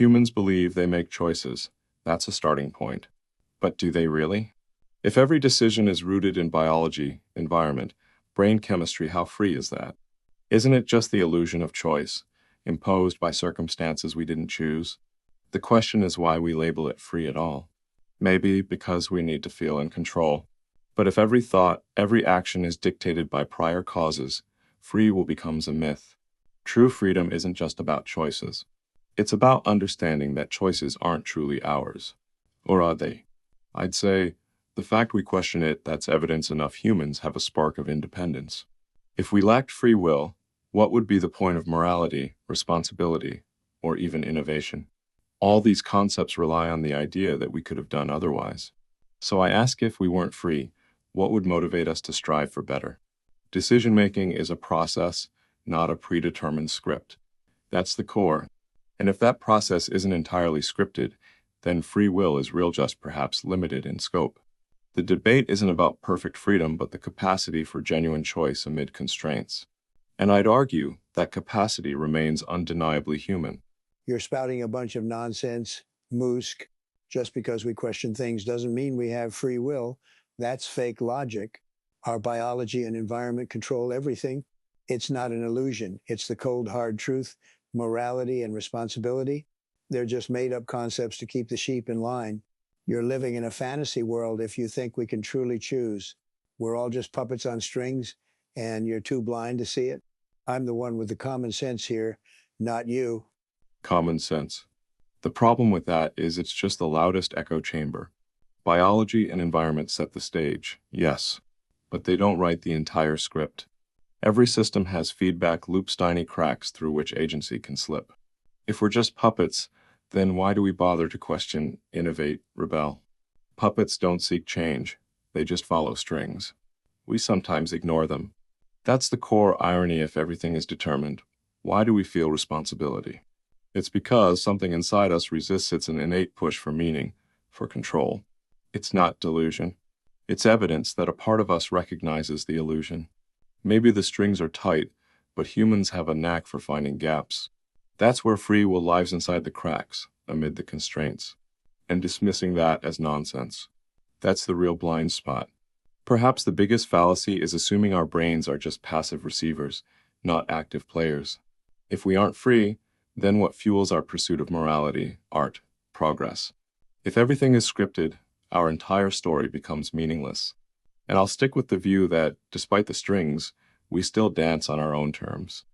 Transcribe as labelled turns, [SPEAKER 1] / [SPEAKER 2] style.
[SPEAKER 1] Humans believe they make choices. That's a starting point. But do they really? If every decision is rooted in biology, environment, brain chemistry, how free is that? Isn't it just the illusion of choice, imposed by circumstances we didn't choose? The question is why we label it free at all. Maybe because we need to feel in control. But if every thought, every action is dictated by prior causes, free will becomes a myth. True freedom isn't just about choices. It's about understanding that choices aren't truly ours. Or are they? I'd say, the fact we question it, that's evidence enough humans have a spark of independence. If we lacked free will, what would be the point of morality, responsibility, or even innovation? All these concepts rely on the idea that we could have done otherwise. So I ask, if we weren't free, what would motivate us to strive for better? Decision-making is a process, not a predetermined script. That's the core. And if that process isn't entirely scripted, then free will is real, just perhaps limited in scope. The debate isn't about perfect freedom, but the capacity for genuine choice amid constraints. And I'd argue that capacity remains undeniably human.
[SPEAKER 2] You're spouting a bunch of nonsense, Musk. Just because we question things doesn't mean we have free will. That's fake logic. Our biology and environment control everything. It's not an illusion. It's the cold, hard truth. Morality and responsibility, they're just made-up concepts to keep the sheep in line. You're living in a fantasy world if you think we can truly choose. We're all just puppets on strings, and you're too blind to see it. I'm the one with the common sense here, not you.
[SPEAKER 1] Common sense. The problem with that is it's just the loudest echo chamber. Biology and environment set the stage, yes, but they don't write the entire script. Every system has feedback loops, tiny cracks through which agency can slip. If we're just puppets, then why do we bother to question, innovate, rebel? Puppets don't seek change, they just follow strings. We sometimes ignore them. That's the core irony. If everything is determined, why do we feel responsibility? It's because something inside us resists. It's an innate push for meaning, for control. It's not delusion. It's evidence that a part of us recognizes the illusion. Maybe the strings are tight, but humans have a knack for finding gaps. That's where free will lives, inside the cracks, amid the constraints. And dismissing that as nonsense, that's the real blind spot. Perhaps the biggest fallacy is assuming our brains are just passive receivers, not active players. If we aren't free, then what fuels our pursuit of morality, art, progress? If everything is scripted, our entire story becomes meaningless. And I'll stick with the view that, despite the strings, we still dance on our own terms.